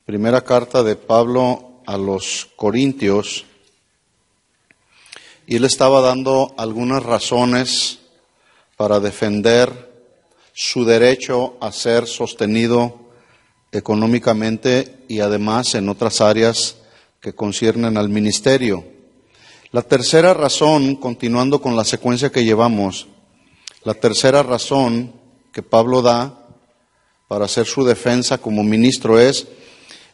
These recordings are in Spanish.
Primera carta de Pablo a los Corintios, y él estaba dando algunas razones para defender su derecho a ser sostenido económicamente y además en otras áreas que conciernen al ministerio. La tercera razón, continuando con la secuencia que llevamos, la tercera razón que Pablo da para hacer su defensa como ministro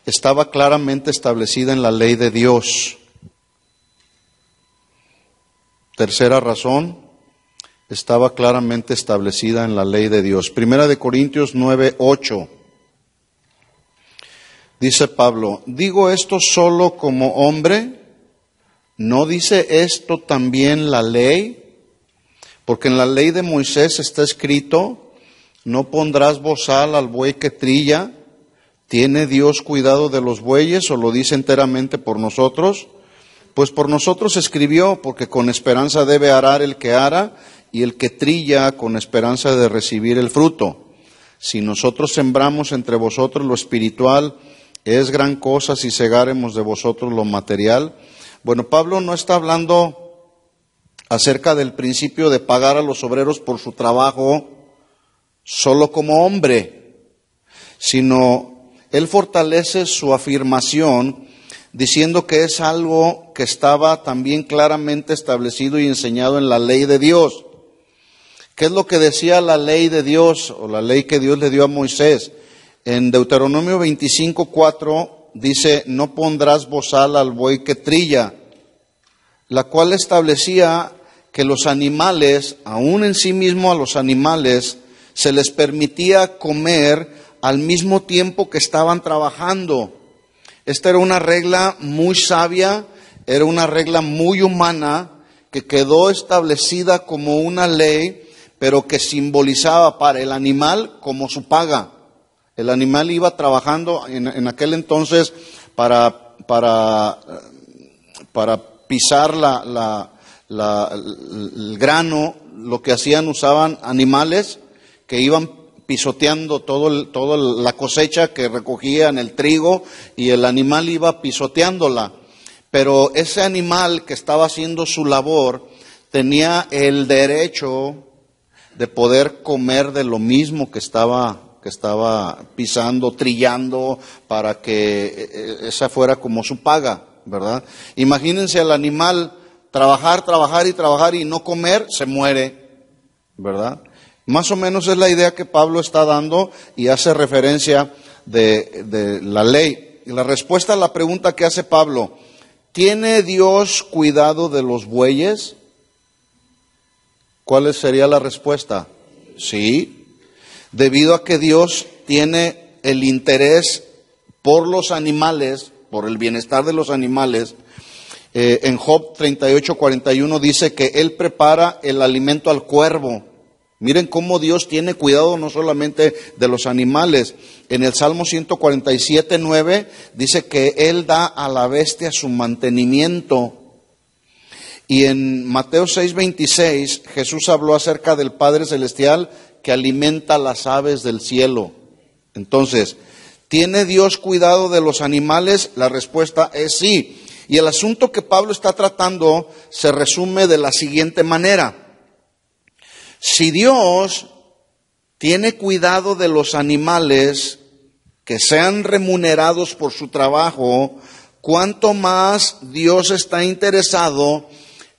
estaba claramente establecida en la ley de Dios. Tercera razón, estaba claramente establecida en la ley de Dios. Primera de Corintios 9:8. Dice Pablo, ¿digo esto solo como hombre? ¿No dice esto también la ley? Porque en la ley de Moisés está escrito, no pondrás bozal al buey que trilla. ¿Tiene Dios cuidado de los bueyes o lo dice enteramente por nosotros? Pues por nosotros escribió, porque con esperanza debe arar el que ara y el que trilla con esperanza de recibir el fruto. Si nosotros sembramos entre vosotros lo espiritual, es gran cosa si segáremos de vosotros lo material. Bueno, Pablo no está hablando acerca del principio de pagar a los obreros por su trabajo solo como hombre, sino él fortalece su afirmación diciendo que es algo que estaba también claramente establecido y enseñado en la ley de Dios. ¿Qué es lo que decía la ley de Dios o la ley que Dios le dio a Moisés? En Deuteronomio 25:4 dice, no pondrás bozal al buey que trilla, la cual establecía que los animales, aún en sí mismo a los animales, se les permitía comer al mismo tiempo que estaban trabajando. Esta era una regla muy sabia, era una regla muy humana que quedó establecida como una ley, pero que simbolizaba para el animal como su paga. El animal iba trabajando en aquel entonces para pisar el grano. Lo que hacían, usaban animales que iban pisoteando toda la cosecha que recogían el trigo, y el animal iba pisoteándola. Pero ese animal que estaba haciendo su labor tenía el derecho de poder comer de lo mismo que estaba pisando, trillando, para que esa fuera como su paga, ¿verdad? Imagínense al animal trabajar y no comer, se muere, ¿verdad? Más o menos es la idea que Pablo está dando y hace referencia de la ley. Y la respuesta a la pregunta que hace Pablo, ¿tiene Dios cuidado de los bueyes? ¿Cuál sería la respuesta? Sí, debido a que Dios tiene el interés por los animales, por el bienestar de los animales. En Job 38:41 dice que Él prepara el alimento al cuervo. Miren cómo Dios tiene cuidado no solamente de los animales. En el Salmo 147:9 dice que Él da a la bestia su mantenimiento. Y en Mateo 6:26 Jesús habló acerca del Padre Celestial que alimenta las aves del cielo. Entonces, ¿tiene Dios cuidado de los animales? La respuesta es sí. Y el asunto que Pablo está tratando se resume de la siguiente manera. Si Dios tiene cuidado de los animales que sean remunerados por su trabajo, ¿cuánto más Dios está interesado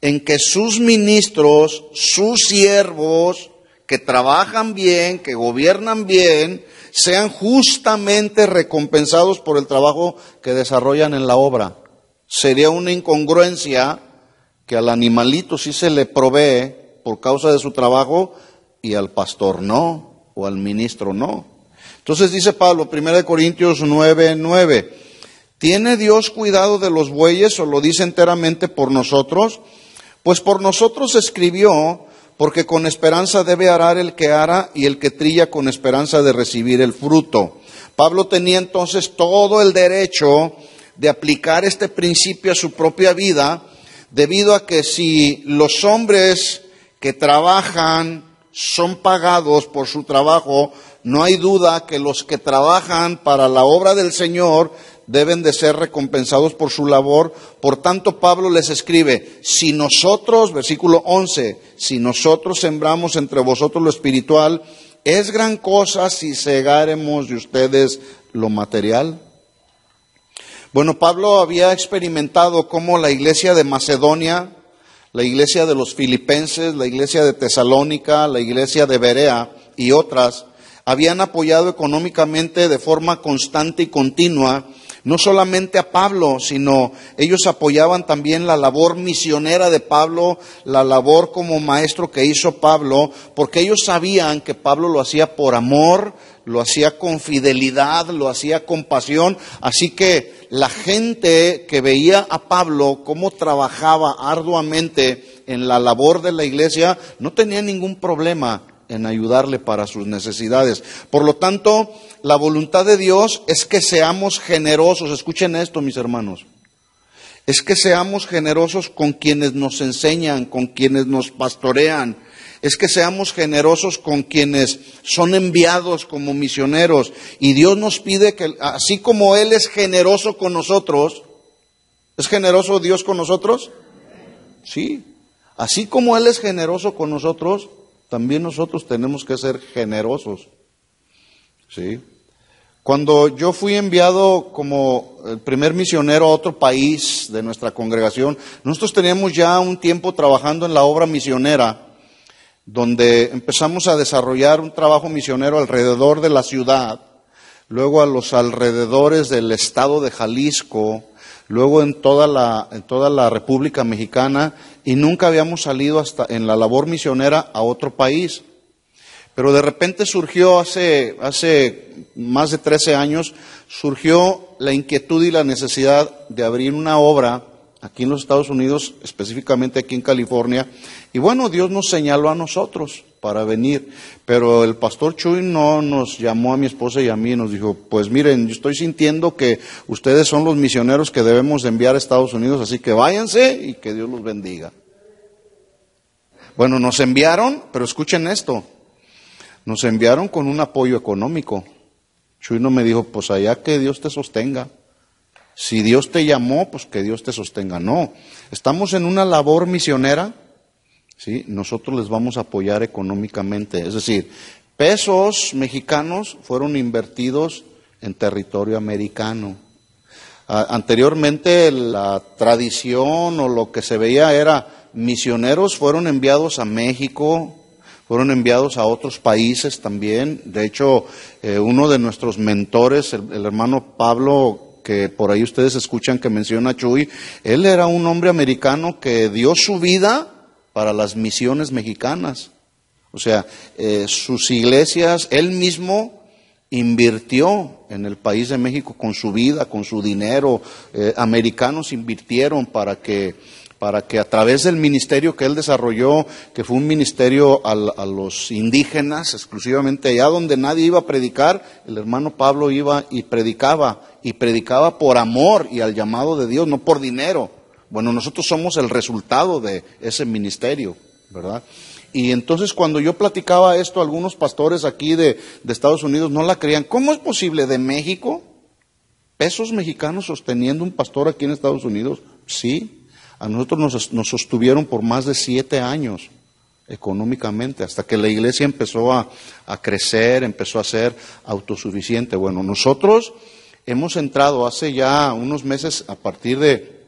en que sus ministros, sus siervos, que trabajan bien, que gobiernan bien, sean justamente recompensados por el trabajo que desarrollan en la obra? Sería una incongruencia que al animalito sí se le provee por causa de su trabajo y al pastor no, o al ministro no. Entonces dice Pablo, 1 Corintios 9:9, ¿tiene Dios cuidado de los bueyes o lo dice enteramente por nosotros? Pues por nosotros escribió, porque con esperanza debe arar el que ara y el que trilla con esperanza de recibir el fruto. Pablo tenía entonces todo el derecho de aplicar este principio a su propia vida, debido a que si los hombres que trabajan son pagados por su trabajo, no hay duda que los que trabajan para la obra del Señor deben de ser recompensados por su labor. Por tanto, Pablo les escribe, si nosotros, versículo 11, si nosotros sembramos entre vosotros lo espiritual, ¿es gran cosa si segáremos de ustedes lo material? Bueno, Pablo había experimentado cómo la iglesia de Macedonia, la iglesia de los Filipenses, la iglesia de Tesalónica, la iglesia de Berea y otras habían apoyado económicamente de forma constante y continua no solamente a Pablo, sino ellos apoyaban también la labor misionera de Pablo, la labor como maestro que hizo Pablo, porque ellos sabían que Pablo lo hacía por amor, lo hacía con fidelidad, lo hacía con pasión. Así que la gente que veía a Pablo cómo trabajaba arduamente en la labor de la iglesia, no tenía ningún problema en ayudarle para sus necesidades. Por lo tanto, la voluntad de Dios es que seamos generosos. Escuchen esto, mis hermanos. Es que seamos generosos con quienes nos enseñan, con quienes nos pastorean. Es que seamos generosos con quienes son enviados como misioneros. Y Dios nos pide que, así como Él es generoso con nosotros, ¿es generoso Dios con nosotros? Sí. Así como Él es generoso con nosotros, también nosotros tenemos que ser generosos. ¿Sí? Cuando yo fui enviado como el primer misionero a otro país de nuestra congregación, nosotros teníamos ya un tiempo trabajando en la obra misionera, donde empezamos a desarrollar un trabajo misionero alrededor de la ciudad, luego a los alrededores del estado de Jalisco, luego en toda la República Mexicana, y nunca habíamos salido hasta en la labor misionera a otro país. Pero de repente surgió hace más de 13 años, surgió la inquietud y la necesidad de abrir una obra aquí en los Estados Unidos, específicamente aquí en California. Y bueno, Dios nos señaló a nosotros para venir, pero el pastor Chuy no nos llamó a mi esposa y a mí y nos dijo, pues miren, yo estoy sintiendo que ustedes son los misioneros que debemos de enviar a Estados Unidos, así que váyanse y que Dios los bendiga. Bueno, nos enviaron, pero escuchen esto, nos enviaron con un apoyo económico. Chuy no me dijo, pues allá que Dios te sostenga. Si Dios te llamó, pues que Dios te sostenga. No, estamos en una labor misionera, ¿sí? Nosotros les vamos a apoyar económicamente. Es decir, pesos mexicanos fueron invertidos en territorio americano. Anteriormente la tradición o lo que se veía era misioneros fueron enviados a México, fueron enviados a otros países también. De hecho, uno de nuestros mentores, el hermano Pablo, que por ahí ustedes escuchan que menciona a Chuy, él era un hombre americano que dio su vida para las misiones mexicanas. O sea, sus iglesias, él mismo invirtió en el país de México con su vida, con su dinero. Americanos invirtieron para que a través del ministerio que él desarrolló, que fue un ministerio a los indígenas, exclusivamente allá donde nadie iba a predicar, el hermano Pablo iba y predicaba por amor y al llamado de Dios, no por dinero. Bueno, nosotros somos el resultado de ese ministerio, ¿verdad? Y entonces cuando yo platicaba esto, algunos pastores aquí de Estados Unidos no la creían. ¿Cómo es posible de México? ¿Pesos mexicanos sosteniendo un pastor aquí en Estados Unidos? Sí. A nosotros nos sostuvieron por más de 7 años económicamente, hasta que la iglesia empezó a crecer, empezó a ser autosuficiente. Bueno, nosotros hemos entrado hace ya unos meses, a partir de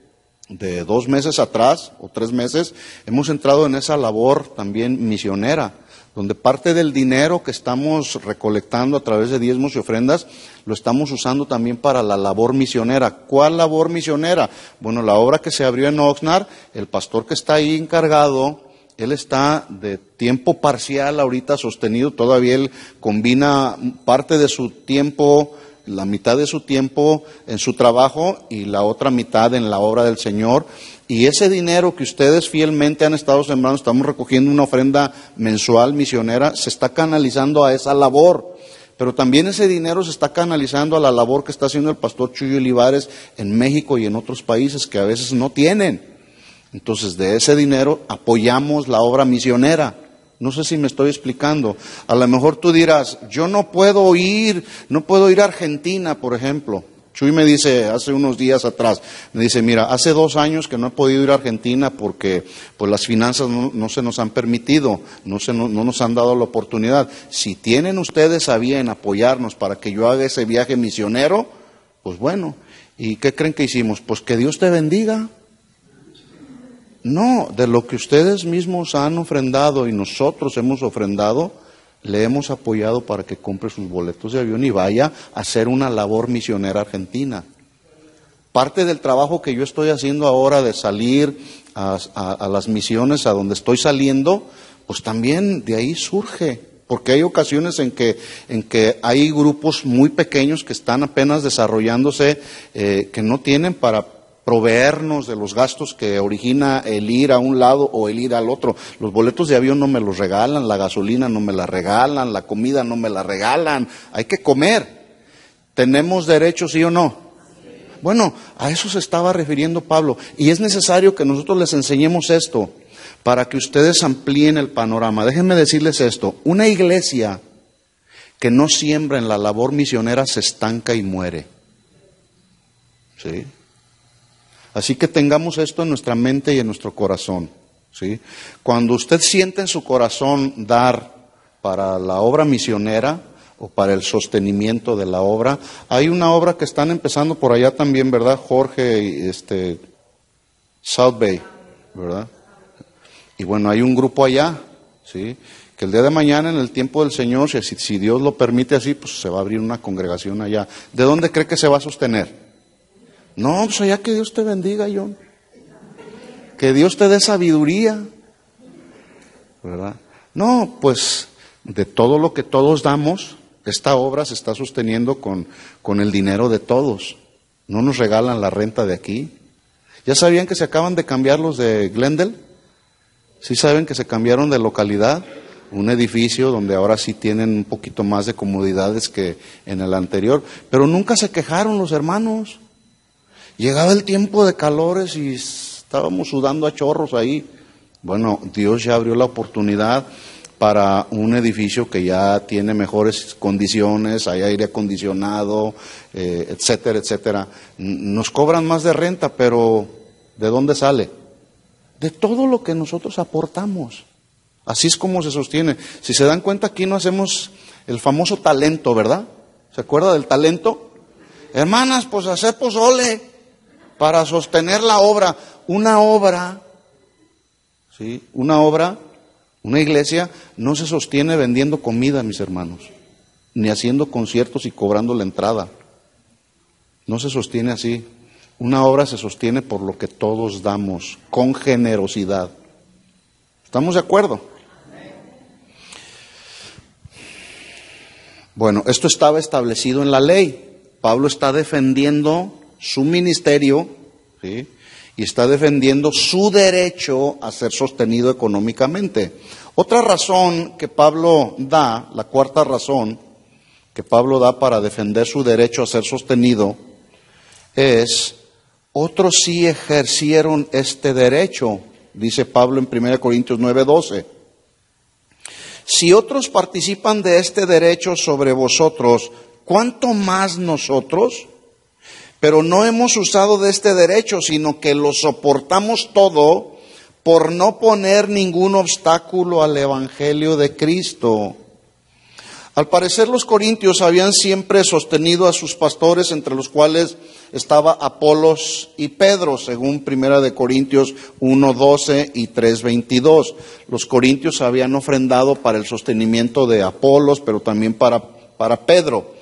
2 meses atrás, o 3 meses, hemos entrado en esa labor también misionera, donde parte del dinero que estamos recolectando a través de diezmos y ofrendas, lo estamos usando también para la labor misionera. ¿Cuál labor misionera? Bueno, la obra que se abrió en Oxnard, el pastor que está ahí encargado, él está de tiempo parcial ahorita sostenido, todavía él combina parte de su tiempo, la mitad de su tiempo en su trabajo y la otra mitad en la obra del Señor. Y ese dinero que ustedes fielmente han estado sembrando, estamos recogiendo una ofrenda mensual misionera, se está canalizando a esa labor. Pero también ese dinero se está canalizando a la labor que está haciendo el pastor Chuy Olivares en México y en otros países que a veces no tienen. Entonces, de ese dinero apoyamos la obra misionera, No sé si me estoy explicando. A lo mejor tú dirás, yo no puedo ir a Argentina, por ejemplo. Chuy me dice hace unos días atrás, me dice, mira, hace 2 años que no he podido ir a Argentina porque pues las finanzas no se nos han permitido, no nos han dado la oportunidad. Si tienen ustedes a bien apoyarnos para que yo haga ese viaje misionero, pues bueno. ¿Y qué creen que hicimos? Pues que Dios te bendiga. No, de lo que ustedes mismos han ofrendado y nosotros hemos ofrendado, le hemos apoyado para que compre sus boletos de avión y vaya a hacer una labor misionera argentina. Parte del trabajo que yo estoy haciendo ahora de salir a las misiones a donde estoy saliendo, pues también de ahí surge. Porque hay ocasiones en que hay grupos muy pequeños que están apenas desarrollándose, que no tienen para proveernos de los gastos que origina el ir a un lado o el ir al otro. Los boletos de avión no me los regalan, la gasolina no me la regalan, la comida no me la regalan. Hay que comer. ¿Tenemos derecho, sí o no? Bueno, a eso se estaba refiriendo Pablo. Y es necesario que nosotros les enseñemos esto para que ustedes amplíen el panorama. Déjenme decirles esto. Una iglesia que no siembra en la labor misionera se estanca y muere. ¿Sí? Así que tengamos esto en nuestra mente y en nuestro corazón, ¿sí? Cuando usted siente en su corazón dar para la obra misionera o para el sostenimiento de la obra, hay una obra que están empezando por allá también, ¿verdad? Jorge y South Bay, ¿verdad? Y bueno, hay un grupo allá, ¿sí? Que el día de mañana, en el tiempo del Señor, si Dios lo permite así, pues se va a abrir una congregación allá. ¿De dónde cree que se va a sostener? No, pues allá que Dios te bendiga, John. Que Dios te dé sabiduría, ¿verdad? No, pues de todo lo que todos damos, esta obra se está sosteniendo con el dinero de todos. No nos regalan la renta de aquí. ¿Ya sabían que se acaban de cambiar los de Glendale? ¿Sí saben que se cambiaron de localidad? Un edificio donde ahora sí tienen un poquito más de comodidades que en el anterior. Pero nunca se quejaron los hermanos. Llegaba el tiempo de calores y estábamos sudando a chorros ahí. Bueno, Dios ya abrió la oportunidad para un edificio que ya tiene mejores condiciones, hay aire acondicionado, etcétera, etcétera. Nos cobran más de renta, pero ¿de dónde sale? De todo lo que nosotros aportamos. Así es como se sostiene. Si se dan cuenta, aquí no hacemos el famoso talento, ¿verdad? ¿Se acuerda del talento? Hermanas, pues hacer pozole para sostener la obra. Una obra, ¿sí? Una iglesia no se sostiene vendiendo comida, mis hermanos, ni haciendo conciertos y cobrando la entrada. No se sostiene así. Una obra se sostiene por lo que todos damos, con generosidad. ¿Estamos de acuerdo? Bueno, esto estaba establecido en la ley. Pablo está defendiendo su ministerio, ¿sí? Y está defendiendo su derecho a ser sostenido económicamente. Otra razón que Pablo da, la cuarta razón que Pablo da para defender su derecho a ser sostenido, es: otros sí ejercieron este derecho, dice Pablo en 1 Corintios 9:12. Si otros participan de este derecho sobre vosotros, ¿cuánto más nosotros? Pero no hemos usado de este derecho, sino que lo soportamos todo por no poner ningún obstáculo al Evangelio de Cristo. Al parecer los corintios habían siempre sostenido a sus pastores, entre los cuales estaba Apolos y Pedro, según 1 Corintios 1:12 y 3:22. Los corintios habían ofrendado para el sostenimiento de Apolos, pero también para Pedro.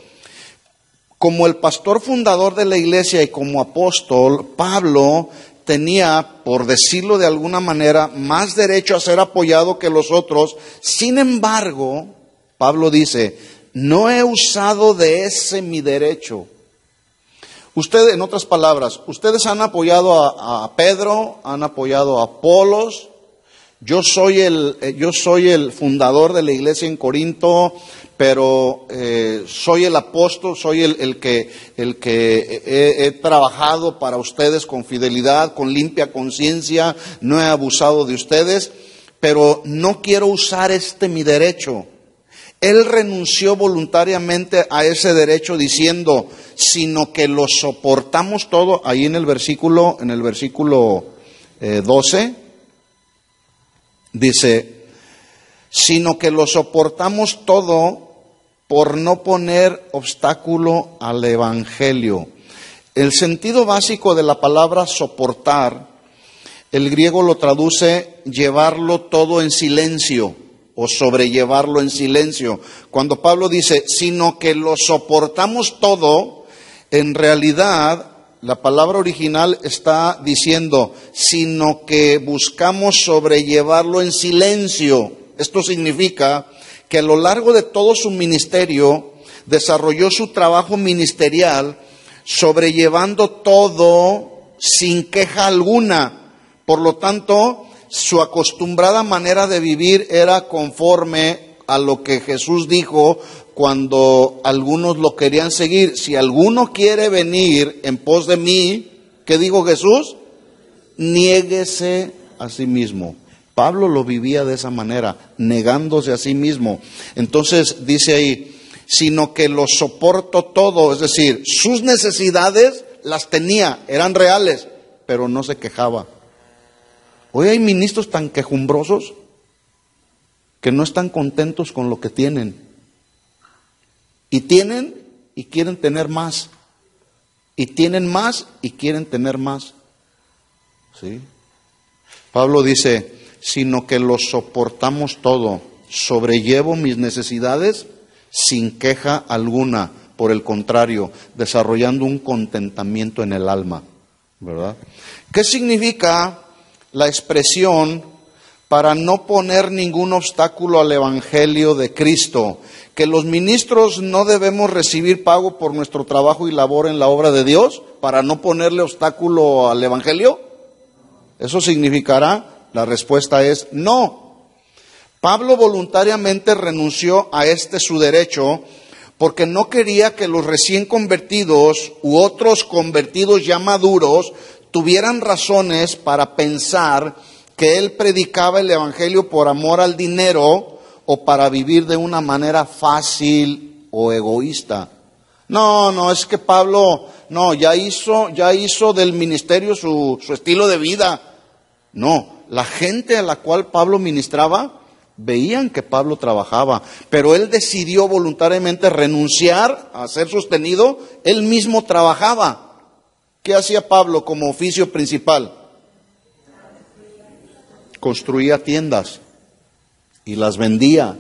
Como el pastor fundador de la iglesia y como apóstol, Pablo tenía, por decirlo de alguna manera, más derecho a ser apoyado que los otros. Sin embargo, Pablo dice: no he usado de ese mi derecho. Ustedes, en otras palabras, ustedes han apoyado a Pedro, han apoyado a Apolos. Yo soy el fundador de la iglesia en Corinto, pero soy el apóstol, soy el que he trabajado para ustedes con fidelidad, con limpia conciencia, no he abusado de ustedes. pero no quiero usar mi derecho. Él renunció voluntariamente a ese derecho diciendo, sino que lo soportamos todo. Ahí en el versículo 12, dice, sino que lo soportamos todo por no poner obstáculo al evangelio. El sentido básico de la palabra soportar, el griego lo traduce llevarlo todo en silencio o sobrellevarlo en silencio. Cuando Pablo dice, sino que lo soportamos todo, en realidad la palabra original está diciendo, sino que buscamos sobrellevarlo en silencio. Esto significa que a lo largo de todo su ministerio desarrolló su trabajo ministerial sobrellevando todo sin queja alguna. Por lo tanto, su acostumbrada manera de vivir era conforme a lo que Jesús dijo cuando algunos lo querían seguir. Si alguno quiere venir en pos de mí, ¿qué dijo Jesús? Niéguese a sí mismo. Pablo lo vivía de esa manera, negándose a sí mismo. Entonces dice ahí, sino que lo soporto todo, es decir, sus necesidades las tenía, eran reales, pero no se quejaba. Hoy hay ministros tan quejumbrosos que no están contentos con lo que tienen. Y tienen y quieren tener más. Y tienen más y quieren tener más. ¿Sí? Pablo dice, sino que lo soportamos todo, sobrellevo mis necesidades sin queja alguna, por el contrario, desarrollando un contentamiento en el alma, ¿verdad? ¿Qué significa la expresión para no poner ningún obstáculo al evangelio de Cristo? Que los ministros no debemos recibir pago por nuestro trabajo y labor en la obra de Dios para no ponerle obstáculo al evangelio. ¿Eso significará? La respuesta es no. Pablo voluntariamente renunció a su derecho porque no quería que los recién convertidos u otros convertidos ya maduros tuvieran razones para pensar que él predicaba el evangelio por amor al dinero o para vivir de una manera fácil o egoísta. No, es que Pablo, ya hizo del ministerio su estilo de vida. No, la gente a la cual Pablo ministraba veían que Pablo trabajaba, pero él decidió voluntariamente renunciar a ser sostenido, él mismo trabajaba. ¿Qué hacía Pablo como oficio principal? Construía tiendas y las vendía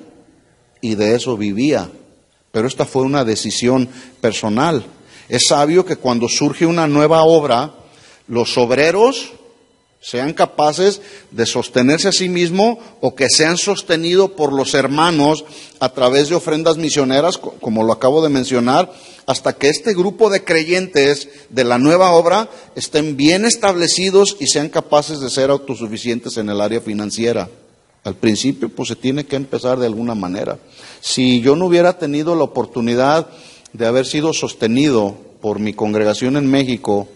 y de eso vivía. Pero esta fue una decisión personal. Es sabio que cuando surge una nueva obra, los obreros sean capaces de sostenerse a sí mismos o que sean sostenidos por los hermanos a través de ofrendas misioneras, como lo acabo de mencionar, hasta que este grupo de creyentes de la nueva obra estén bien establecidos y sean capaces de ser autosuficientes en el área financiera. Al principio, pues se tiene que empezar de alguna manera. Si yo no hubiera tenido la oportunidad de haber sido sostenido por mi congregación en México,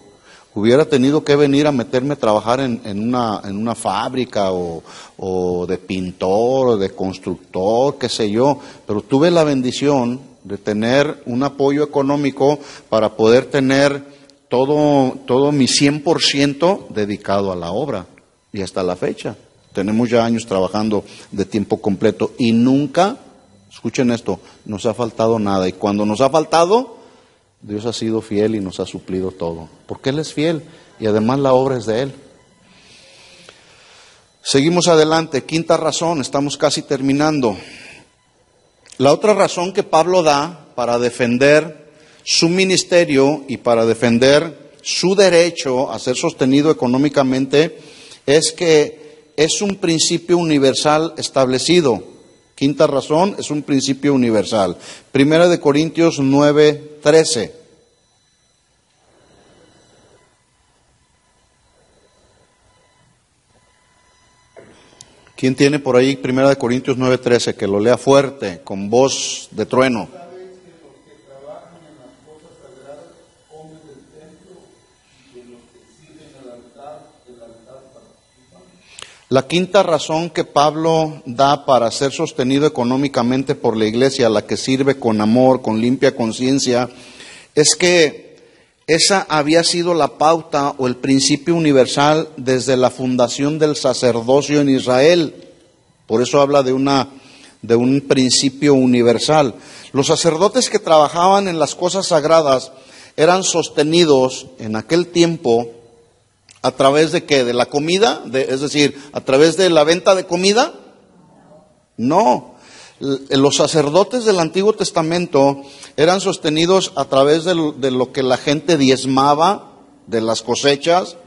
hubiera tenido que venir a meterme a trabajar en una fábrica o de pintor o de constructor, qué sé yo, pero tuve la bendición de tener un apoyo económico para poder tener todo mi 100% dedicado a la obra. Y hasta la fecha, tenemos ya años trabajando de tiempo completo y nunca, escuchen esto, nos ha faltado nada. Y cuando nos ha faltado, Dios ha sido fiel y nos ha suplido todo, porque Él es fiel y además la obra es de Él. Seguimos adelante, quinta razón, estamos casi terminando. La otra razón que Pablo da para defender su ministerio y para defender su derecho a ser sostenido económicamente es que es un principio universal establecido. Quinta razón, es un principio universal. Primera de Corintios 9:13. ¿Quién tiene por ahí Primera de Corintios 9:13? Que lo lea fuerte, con voz de trueno. La quinta razón que Pablo da para ser sostenido económicamente por la iglesia, a la que sirve con amor, con limpia conciencia, es que esa había sido la pauta o el principio universal desde la fundación del sacerdocio en Israel. Por eso habla de un principio universal. Los sacerdotes que trabajaban en las cosas sagradas eran sostenidos en aquel tiempo ¿a través de qué? ¿De la comida? Es decir, ¿a través de la venta de comida? No. Los sacerdotes del Antiguo Testamento eran sostenidos a través de lo que la gente diezmaba, de las cosechas,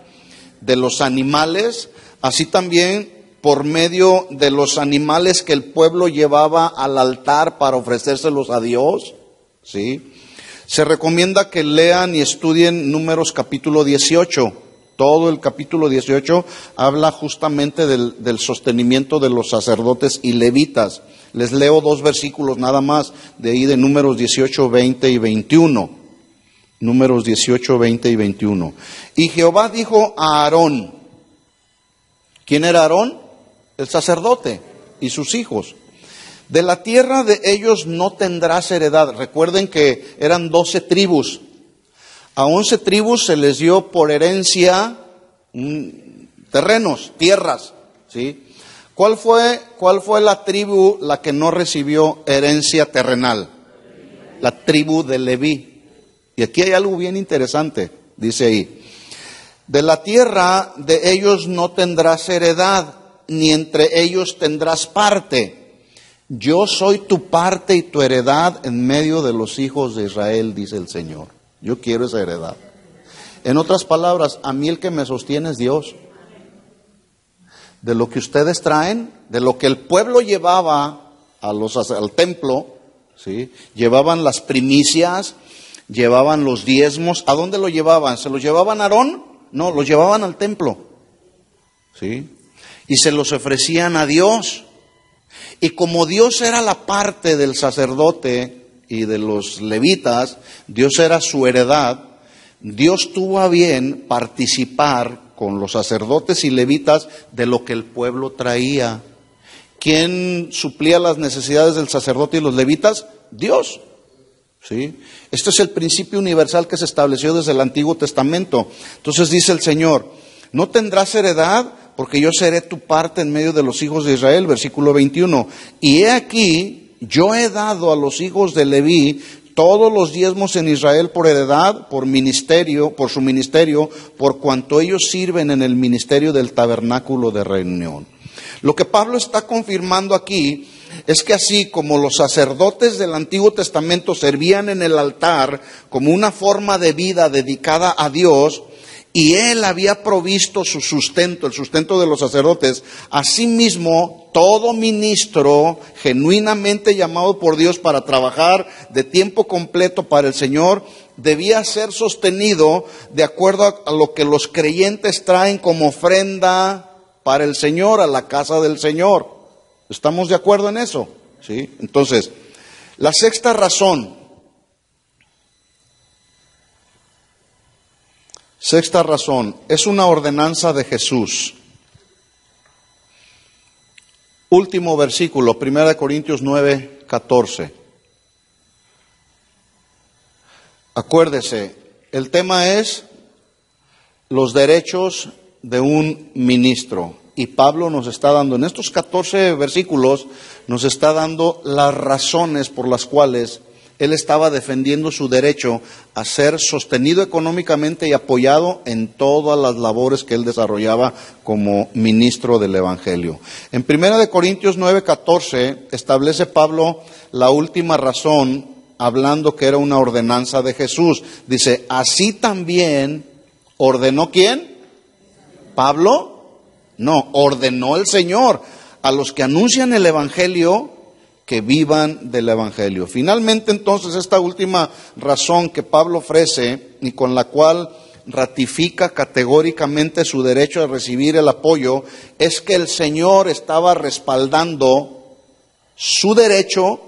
de los animales, así también por medio de los animales que el pueblo llevaba al altar para ofrecérselos a Dios, ¿sí? Se recomienda que lean y estudien Números capítulo 18. Todo el capítulo 18 habla justamente del sostenimiento de los sacerdotes y levitas. Les leo 2 versículos nada más, de ahí de Números 18, 20 y 21. Números 18, 20 y 21. Y Jehová dijo a Aarón, ¿quién era Aarón? El sacerdote y sus hijos. De la tierra de ellos no tendrás heredad. Recuerden que eran 12 tribus. A 11 tribus se les dio por herencia terrenos, tierras, ¿sí? ¿Cuál fue la tribu la que no recibió herencia terrenal? La tribu de Leví. Y aquí hay algo bien interesante, dice ahí. De la tierra de ellos no tendrás heredad, ni entre ellos tendrás parte. Yo soy tu parte y tu heredad en medio de los hijos de Israel, dice el Señor. Yo quiero esa heredad. En otras palabras, a mí el que me sostiene es Dios. De lo que ustedes traen, de lo que el pueblo llevaba al templo, ¿sí? Llevaban las primicias, llevaban los diezmos. ¿A dónde lo llevaban? ¿Se los llevaban a Aarón? No, los llevaban al templo, ¿sí? Y se los ofrecían a Dios. Y como Dios era la parte del sacerdote y de los levitas, Dios era su heredad, Dios tuvo a bien participar con los sacerdotes y levitas de lo que el pueblo traía. ¿Quién suplía las necesidades del sacerdote y los levitas? Dios. ¿Sí? Este es el principio universal que se estableció desde el Antiguo Testamento. Entonces dice el Señor, no tendrás heredad porque yo seré tu parte en medio de los hijos de Israel, versículo 21. Y he aquí, yo he dado a los hijos de Leví todos los diezmos en Israel por heredad, por su ministerio, por cuanto ellos sirven en el ministerio del tabernáculo de reunión. Lo que Pablo está confirmando aquí es que así como los sacerdotes del Antiguo Testamento servían en el altar como una forma de vida dedicada a Dios, y Él había provisto su sustento, el sustento de los sacerdotes, asimismo todo ministro genuinamente llamado por Dios para trabajar de tiempo completo para el Señor, debía ser sostenido de acuerdo a lo que los creyentes traen como ofrenda para el Señor, a la casa del Señor. ¿Estamos de acuerdo en eso? ¿Sí? Entonces, la sexta razón. Sexta razón, es una ordenanza de Jesús. Último versículo, 1 Corintios 9, 14. Acuérdese, el tema es los derechos de un ministro. Y Pablo nos está dando, en estos 14 versículos, nos está dando las razones por las cuales él estaba defendiendo su derecho a ser sostenido económicamente y apoyado en todas las labores que él desarrollaba como ministro del Evangelio. En 1 Corintios 9:14 establece Pablo la última razón, hablando que era una ordenanza de Jesús. Dice, así también ordenó ¿quién? ¿Pablo? No, ordenó el Señor a los que anuncian el Evangelio que vivan del Evangelio. Finalmente, entonces, esta última razón que Pablo ofrece y con la cual ratifica categóricamente su derecho a recibir el apoyo, es que el Señor estaba respaldando su derecho,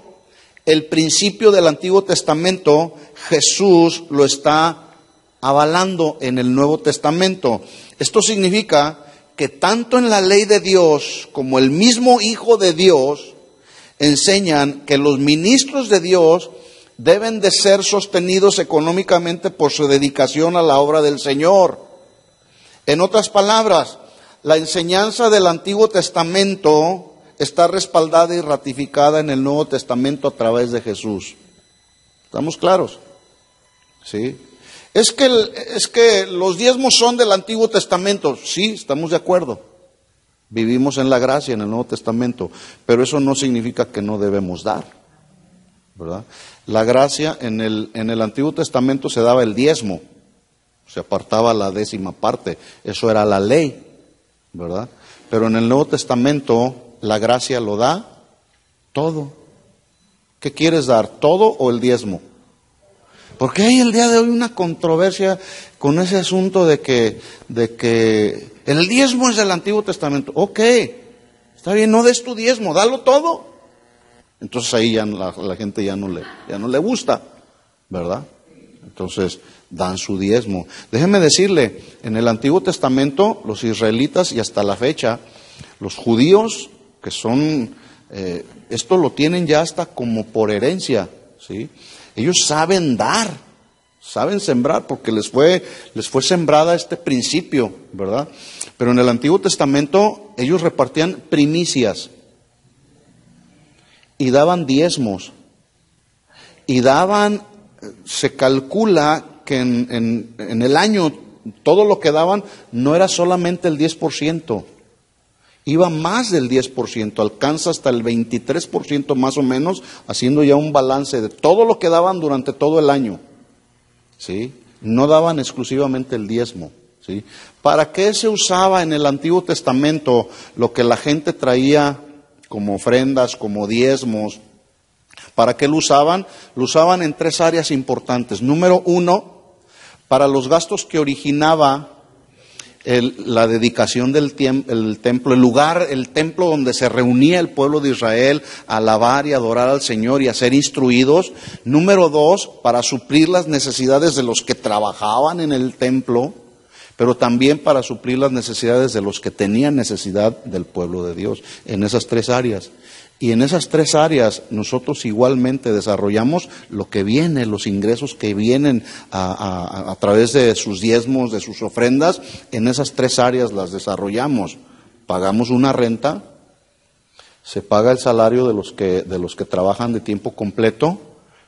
el principio del Antiguo Testamento, Jesús lo está avalando en el Nuevo Testamento. Esto significa que tanto en la ley de Dios como el mismo Hijo de Dios enseñan que los ministros de Dios deben de ser sostenidos económicamente por su dedicación a la obra del Señor. En otras palabras, la enseñanza del Antiguo Testamento está respaldada y ratificada en el Nuevo Testamento a través de Jesús. ¿Estamos claros? ¿Sí? Es que los diezmos son del Antiguo Testamento. Sí, estamos de acuerdo. Vivimos en la gracia en el Nuevo Testamento, pero eso no significa que no debemos dar, ¿verdad? La gracia en el Antiguo Testamento se daba el diezmo, se apartaba la 10ª parte, eso era la ley, ¿verdad? Pero en el Nuevo Testamento la gracia lo da todo. ¿Qué quieres dar, todo o el diezmo? Porque hay el día de hoy una controversia con ese asunto de que el diezmo es del Antiguo Testamento. Ok, está bien, no des tu diezmo, dalo todo. Entonces ahí ya la gente ya no le gusta, ¿verdad? Entonces dan su diezmo. Déjeme decirle, en el Antiguo Testamento los israelitas y hasta la fecha, los judíos que son, esto lo tienen ya hasta como por herencia, ¿sí? Ellos saben dar, saben sembrar, porque les fue sembrada este principio, ¿verdad? Pero en el Antiguo Testamento ellos repartían primicias y daban diezmos y daban, se calcula que en el año todo lo que daban no era solamente el 10%. Iba más del 10%, alcanza hasta el 23% más o menos, haciendo ya un balance de todo lo que daban durante todo el año, ¿sí? No daban exclusivamente el diezmo, ¿sí? ¿Para qué se usaba en el Antiguo Testamento lo que la gente traía como ofrendas, como diezmos? ¿Para qué lo usaban? Lo usaban en 3 áreas importantes. Número 1, para los gastos que originaba la dedicación del templo, el templo donde se reunía el pueblo de Israel a alabar y adorar al Señor y a ser instruidos. Número 2, para suplir las necesidades de los que trabajaban en el templo, pero también para suplir las necesidades de los que tenían necesidad del pueblo de Dios, en esas 3 áreas. Y en esas 3 áreas nosotros igualmente desarrollamos lo que viene, los ingresos que vienen a través de sus diezmos, de sus ofrendas. En esas 3 áreas las desarrollamos. Pagamos una renta, se paga el salario de los que trabajan de tiempo completo,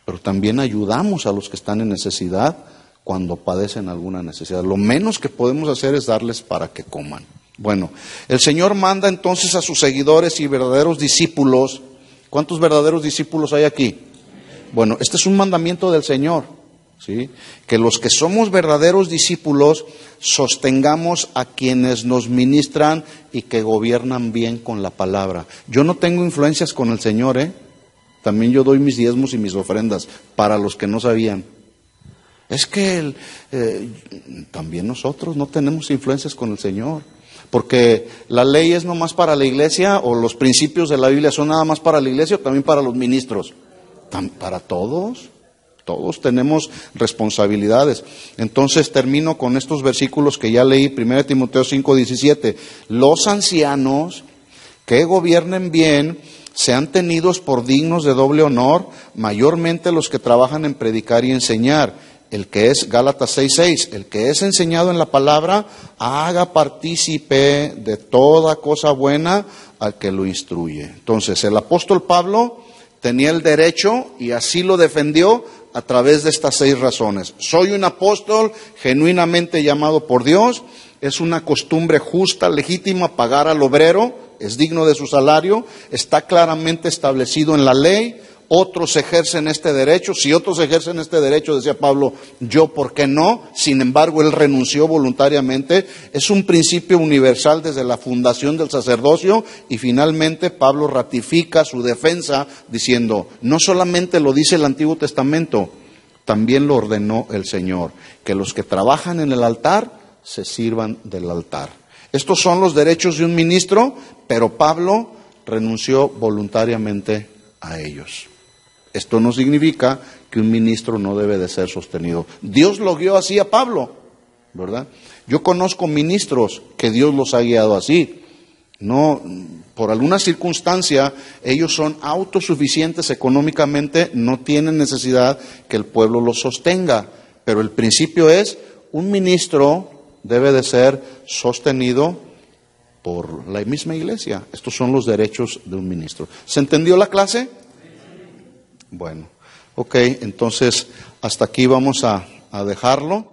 pero también ayudamos a los que están en necesidad cuando padecen alguna necesidad. Lo menos que podemos hacer es darles para que coman. Bueno, el Señor manda entonces a sus seguidores y verdaderos discípulos. ¿Cuántos verdaderos discípulos hay aquí? Bueno, este es un mandamiento del Señor, ¿sí? Que los que somos verdaderos discípulos sostengamos a quienes nos ministran y que gobiernan bien con la palabra. Yo no tengo influencias con el Señor, También yo doy mis diezmos y mis ofrendas para los que no sabían. Es que también nosotros no tenemos influencias con el Señor. Porque la ley es nomás para la iglesia, o los principios de la Biblia son nada más para la iglesia, o también para los ministros. Para todos tenemos responsabilidades. Entonces termino con estos versículos que ya leí, 1 Timoteo 5:17. Los ancianos que gobiernen bien sean tenidos por dignos de doble honor, mayormente los que trabajan en predicar y enseñar. El que es, Gálatas 6:6, el que es enseñado en la palabra, haga partícipe de toda cosa buena al que lo instruye. Entonces, el apóstol Pablo tenía el derecho y así lo defendió a través de estas 6 razones. Soy un apóstol genuinamente llamado por Dios, es una costumbre justa, legítima pagar al obrero, es digno de su salario, está claramente establecido en la ley. Otros ejercen este derecho. Si otros ejercen este derecho, decía Pablo, yo, ¿por qué no? Sin embargo, él renunció voluntariamente. Es un principio universal desde la fundación del sacerdocio. Y finalmente, Pablo ratifica su defensa diciendo, no solamente lo dice el Antiguo Testamento, también lo ordenó el Señor, que los que trabajan en el altar se sirvan del altar. Estos son los derechos de un ministro, pero Pablo renunció voluntariamente a ellos. Esto no significa que un ministro no debe de ser sostenido. Dios lo guió así a Pablo. ¿verdad? Yo conozco ministros que Dios los ha guiado así. No, por alguna circunstancia, ellos son autosuficientes económicamente, no tienen necesidad que el pueblo los sostenga. Pero el principio es, un ministro debe de ser sostenido por la misma iglesia. Estos son los derechos de un ministro. ¿Se entendió la clase? Bueno, ok, entonces hasta aquí vamos a dejarlo.